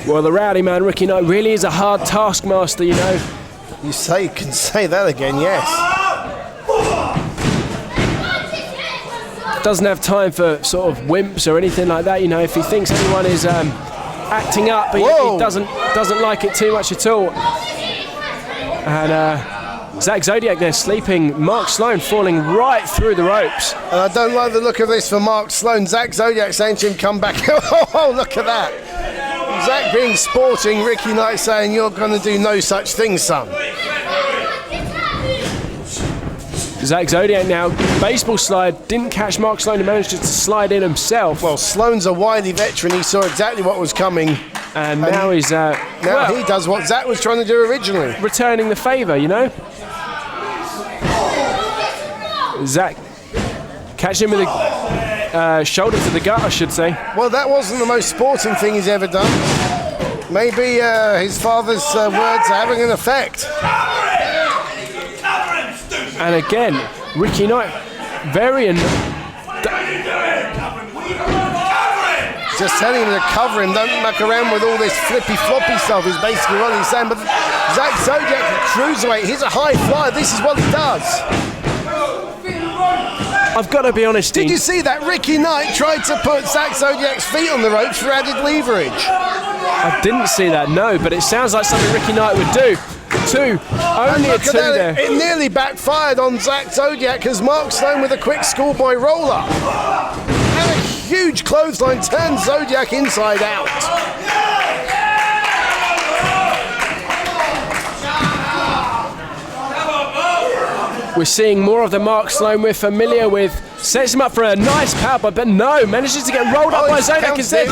Well, the rowdy man, Ricky Knight, really is a hard taskmaster, you know. You can say that again, yes. Doesn't have time for sort of wimps or anything like that, you know. If he thinks anyone is acting up, he doesn't like it too much at all. And Zach Zodiac there sleeping Mark Sloan, falling right through the ropes. And I don't like the look of this for Mark Sloan. Zach Zodiac saying to him, come back. Oh, look at that. Zach being sporting, Ricky Knight saying, you're going to do no such thing, son. Zach Zodiac now, baseball slide, didn't catch Mark Sloan, he managed to slide in himself. Well, Sloan's a wily veteran, he saw exactly what was coming. And now he's... now he does what Zach was trying to do originally. Returning the favour, you know? Zach catching him with a shoulder to the gut, I should say. Well, that wasn't the most sporting thing he's ever done. Maybe his father's words are having an effect. And again, Ricky Knight, just telling him to cover him, don't muck around with all this flippy-floppy stuff is basically what he's saying. But Zach Zodiac, cruiserweight, he's a high flyer, this is what he does. I've got to be honest, Dean. Did you see that? Ricky Knight tried to put Zach Zodiac's feet on the ropes for added leverage. I didn't see that, no, but it sounds like something Ricky Knight would do. Only a two there. It nearly backfired on Zach Zodiac as Mark Sloan with a quick schoolboy roller. And a huge clothesline turns Zodiac inside out. We're seeing more of the Mark Sloan we're familiar with. Sets him up for a nice powerbomb, but no, manages to get rolled up by Zodiac instead.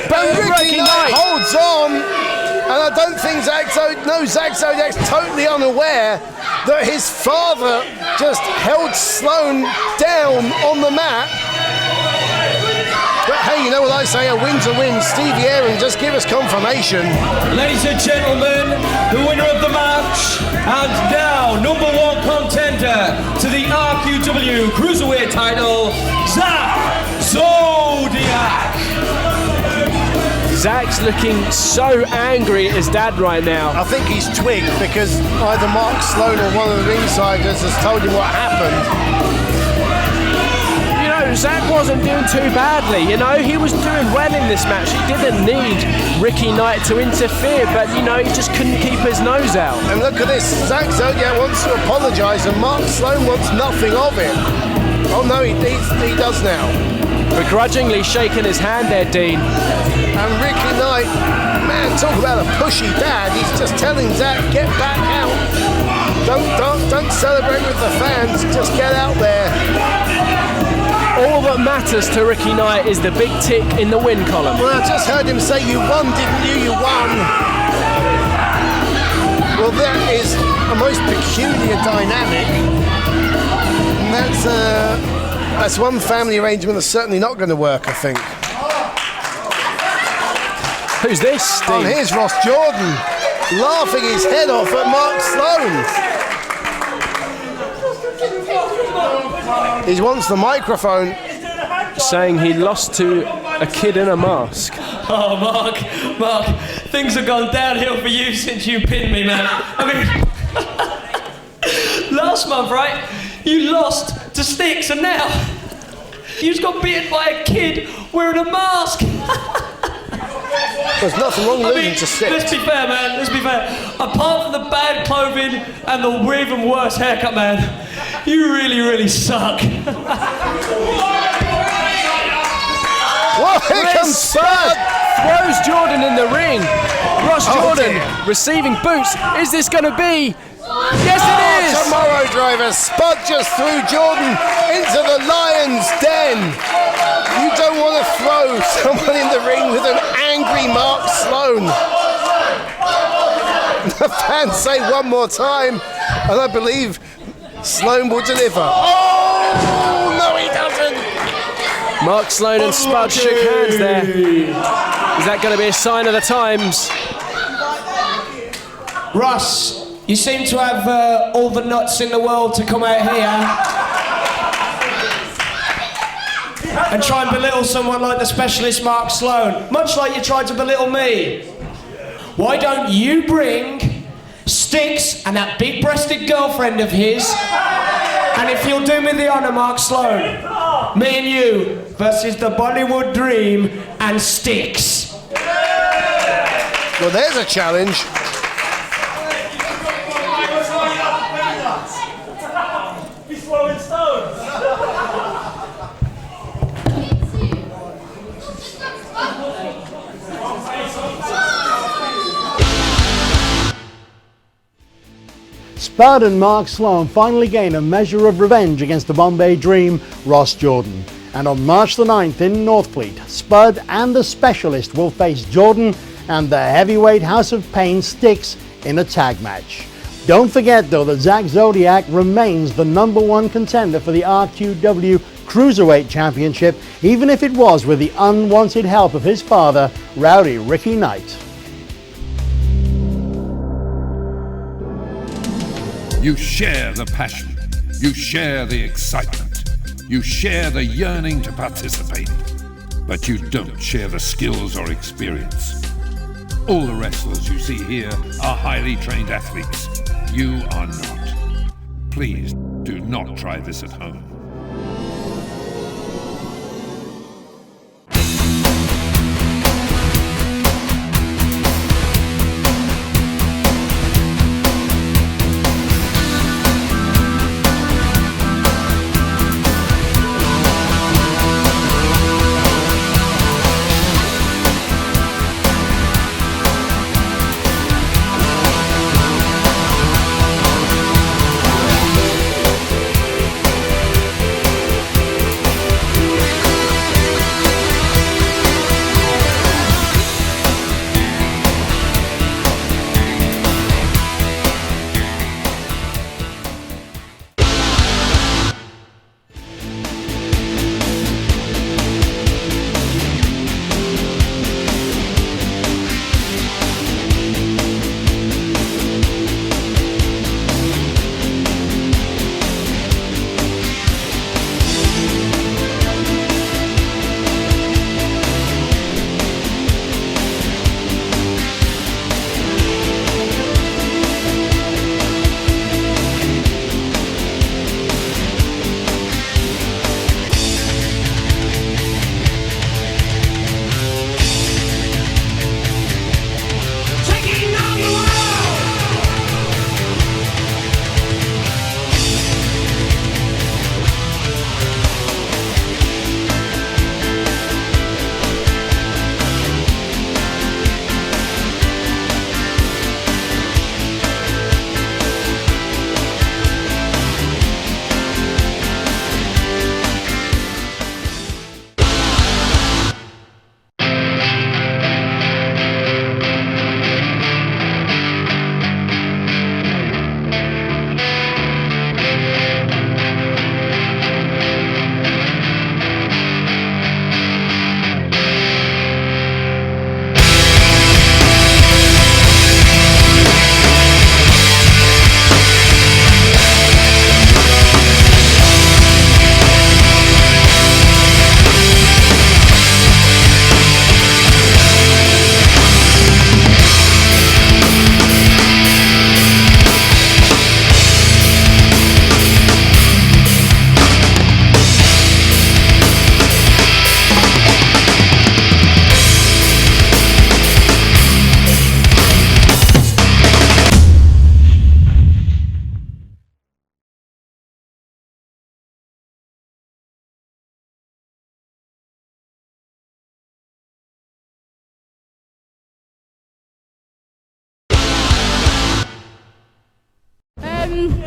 But Ricky Knight holds on, and I don't think Zach Zodiac's totally unaware that his father just held Sloan down on the mat. But hey, you know what I say, a win's a win. Stevie Aaron, just give us confirmation. Ladies and gentlemen, the winner of the match, and now number one contender to the RQW Cruiserweight title, Zach Zodiac. Zach's looking so angry at his dad right now. I think he's twigged because either Mark Sloan or one of the ringsiders has told him what happened. Zach wasn't doing too badly, you know, he was doing well in this match. He didn't need Ricky Knight to interfere, but, you know, he just couldn't keep his nose out. And look at this, Zach Zodiac wants to apologise and Mark Sloan wants nothing of it. Oh no, he does now. Begrudgingly shaking his hand there, Dean. And Ricky Knight, man, talk about a pushy dad. He's just telling Zach, get back out. Don't celebrate with the fans, just get out there. All that matters to Ricky Knight is the big tick in the win column. Well, I just heard him say, you won, didn't you? You won. Well, that is a most peculiar dynamic. And that's one family arrangement that's certainly not going to work, I think. Who's this, Steve? Oh, here's Ross Jordan, laughing his head off at Mark Sloan. He wants the microphone. Saying he lost to a kid in a mask. Oh, Mark, things have gone downhill for you since you pinned me, man. I mean, last month, right, you lost to Sticks, and now you just got beaten by a kid wearing a mask. There's nothing wrong with losing to Sticks. Let's be fair, man, let's be fair. Apart from the bad clothing and the even worse haircut, man, you really, really suck. Whoa, here comes Spud! Throws Jordan in the ring. Ross Jordan receiving boots. Is this going to be? Yes, it is! Tomorrow driver. Spud just threw Jordan into the lion's den. You don't want to throw someone in the ring with an angry Mark Sloan. The fans say one more time, and I believe Sloan will deliver. Oh, no, he doesn't. Mark Sloan and Spud shook hands there. Is that going to be a sign of the times? Russ, you seem to have all the nuts in the world to come out here. and try and belittle someone like the specialist Mark Sloan, much like you tried to belittle me. Why don't you bring Styx and that big-breasted girlfriend of his, and if you'll do me the honour, Mark Sloan, me and you versus the Bollywood Dream and Styx. Well, there's a challenge. Spud and Mark Sloan finally gain a measure of revenge against the Bombay Dream, Ross Jordan. And on March the 9th in Northfleet, Spud and the Specialist will face Jordan and the heavyweight House of Pain Styx in a tag match. Don't forget though that Zach Zodiac remains the #1 contender for the RQW Cruiserweight Championship, even if it was with the unwanted help of his father, Rowdy Ricky Knight. You share the passion, you share the excitement, you share the yearning to participate, but you don't share the skills or experience. All the wrestlers you see here are highly trained athletes. You are not. Please do not try this at home.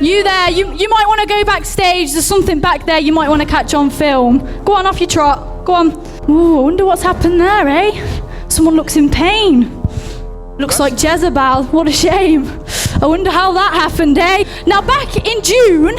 You there, you might want to go backstage. There's something back there you might want to catch on film. Go on, off your trot. Go on. Ooh, I wonder what's happened there, eh? Someone looks in pain. Looks like Jezebel. What a shame. I wonder how that happened, eh? Now, back in June,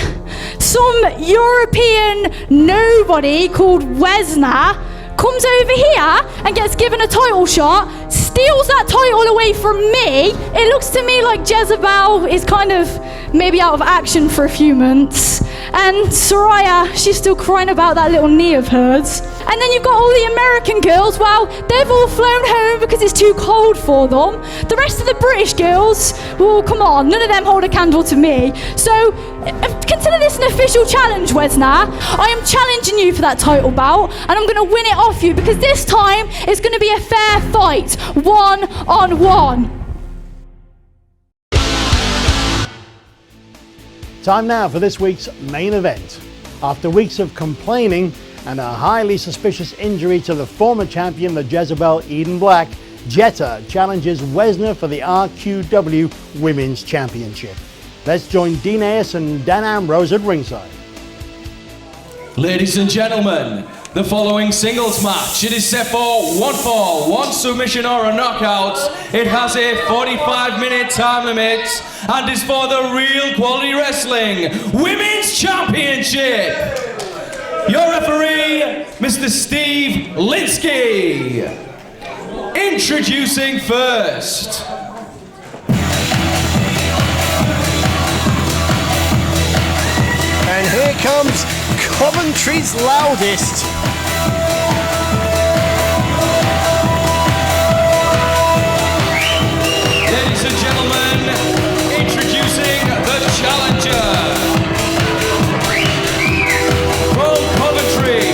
some European nobody called Wesner comes over here and gets given a title shot, steals that title away from me. It looks to me like Jezebel is kind of maybe out of action for a few months. And Soraya, she's still crying about that little knee of hers. And then you've got all the American girls. Well, they've all flown home because it's too cold for them. The rest of the British girls, well, come on, none of them hold a candle to me. So consider this an official challenge, Wesna. I am challenging you for that title bout, and I'm going to win it off you, because this time it's going to be a fair fight, 1-on-1. Time now for this week's main event. After weeks of complaining and a highly suspicious injury to the former champion, the Jezebel Eden Black, Jetta challenges Wesner for the RQW Women's Championship. Let's join Dean Ayers and Dan Ambrose at ringside. Ladies and gentlemen, the following singles match, it is set for 1 fall, 1 submission or a knockout. It has a 45-minute time limit and is for the Real Quality Wrestling Women's Championship. Your referee, Mr. Steve Linsky. Introducing first. And here comes Coventry's loudest. Ladies and gentlemen, introducing the challenger. From Coventry,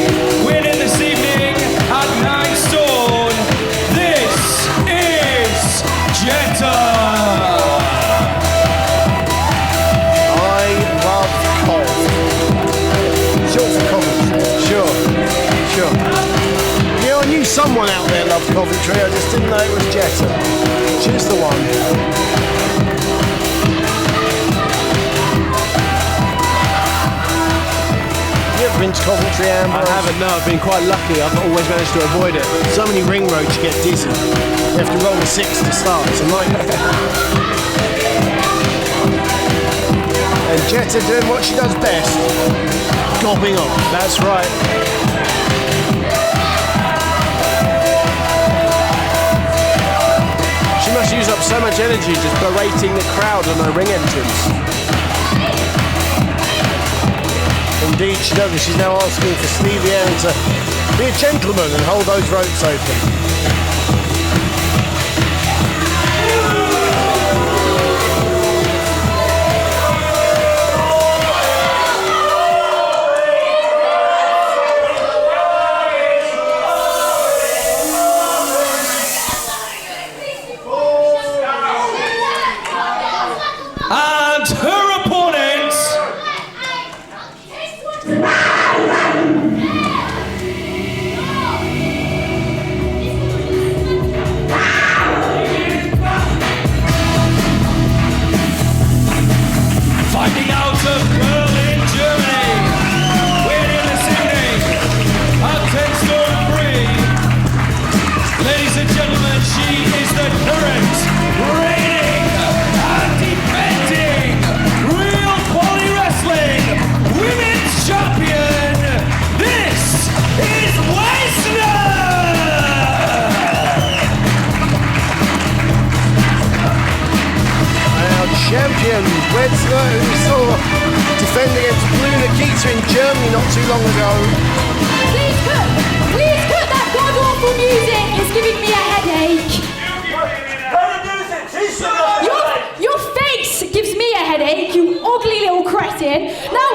winning this evening at 9 stone, this is Jetta. I love Cov. Short for Coventry. Sure. You know, I knew someone out there loved Coventry, I just didn't know it was Jetta. She's the one. You ever been to Coventry, Amber? I haven't, no. I've been quite lucky. I've always managed to avoid it. So many ring roads you get dizzy. You have to roll a 6 to start. It's a nightmare. And Jetta doing what she does best, gobbing off. That's right. She must use up so much energy just berating the crowd on her ring entrance. Indeed she does, and she's now asking for Stevie Aaron to be a gentleman and hold those ropes open. And her opponent, fighting out of Berlin, Germany, winning this evening at 10 stone 3. Ladies and gentlemen, she is the current reigning and defending Real Quality Wrestling Women's Champion. This is Wesner! Our champion, Wesner, who we saw defend against Blue Nikita in Germany not too long ago. Please cut that god-awful music. It's giving me a headache. Your face gives me a headache, you ugly little cretin. Now,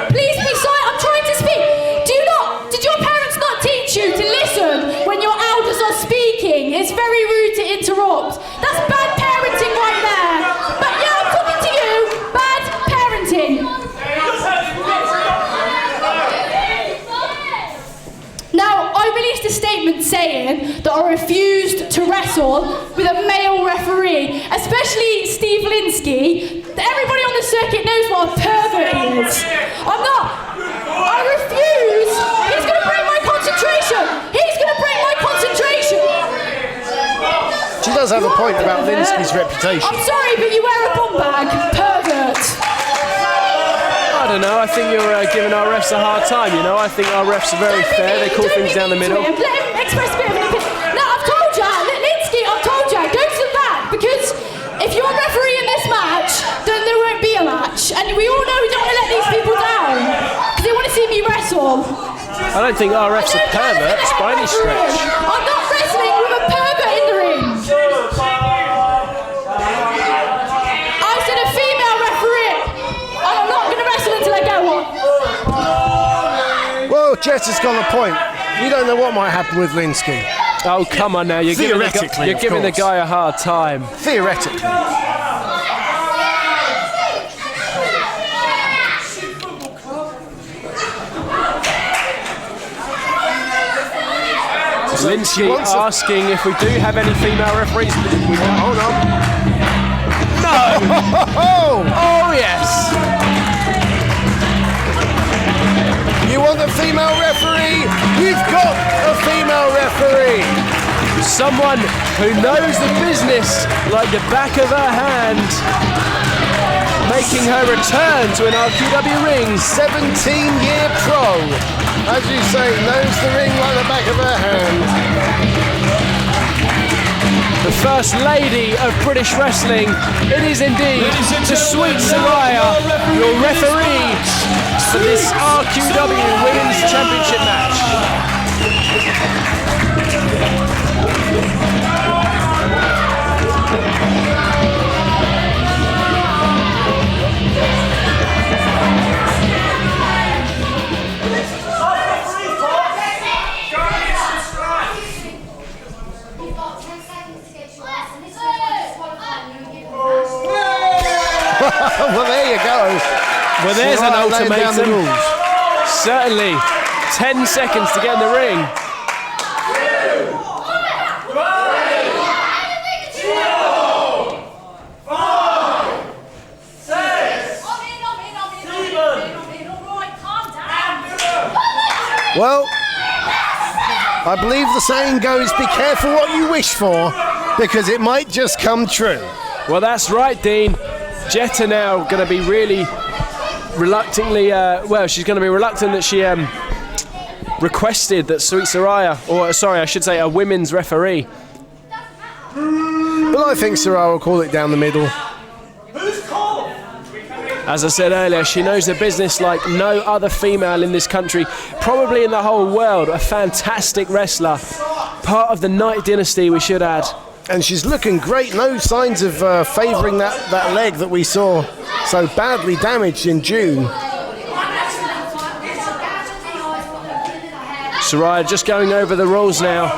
please be silent. I'm trying to speak. Did your parents not teach you to listen when your elders are speaking? It's very rude to interrupt. That's bad parenting right there. But yeah, I'm talking to you. Bad parenting. Now, I released a statement saying that I refused to wrestle with a male referee, especially Steve Linsky. Everybody on the circuit knows what a pervert he is. I'm not. I refuse. He's going to break my concentration. He's going to break my concentration. She does have a point about Linsky's reputation. I'm sorry, but you wear a bum bag. Pervert. I don't know. I think you're giving our refs a hard time, you know. I think our refs are very fair. They call things down the middle. Let him express a bit of an opinion. No, I've told you, Linsky, I've told you, go to the back, because if you're referee in this match, then there won't be a match. And we all know we don't want to girl. I don't think RF's a pervert by any stretch. I'm not wrestling with a pervert in the ring. I said a female referee. And I'm not going to wrestle until I get one. Well, Jet has got a point. You don't know what might happen with Linsky. Oh, come on now. You're giving the guy a hard time. Theoretically. Linsky asking if we do have any female referees. Hold on. No! Oh, yes! You want a female referee? You've got a female referee. Someone who knows the business like the back of her hand, making her return to an RQW ring. 17-year pro. As you say, knows the ring like the back of her hand. The First Lady of British Wrestling. It is indeed the Sweet Saraya, your referee for this RQW Women's Championship match. Well, there you go. Well, there's an ultimatum. The Certainly. 10 seconds to get in the ring. Well, I believe the saying goes, be careful what you wish for, because it might just come true. Well, that's right, Dean. Jetta now going to be really reluctantly, she's going to be reluctant that she requested that Sweet Saraya, or sorry, I should say a women's referee. But I think Saraya will call it down the middle. As I said earlier, she knows the business like no other female in this country, probably in the whole world. A fantastic wrestler, part of the Knight dynasty, we should add. And she's looking great. No signs of favouring that leg that we saw so badly damaged in June. Saraya just going over the rules now,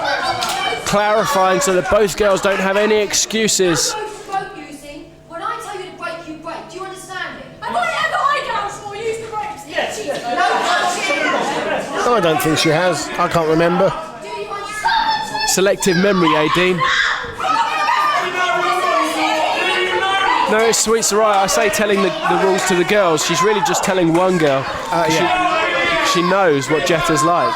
clarifying so that both girls don't have any excuses. When I tell you to break, you break. Do you understand it? Have I ever eyeglasses or used the brakes? Yes. I don't think she has. I can't remember. Do you understand? Selective memory, eh, Dean? No, it's Sweet Saraya. I say telling the rules to the girls. She's really just telling one girl. Yeah. She knows what Jetta's like.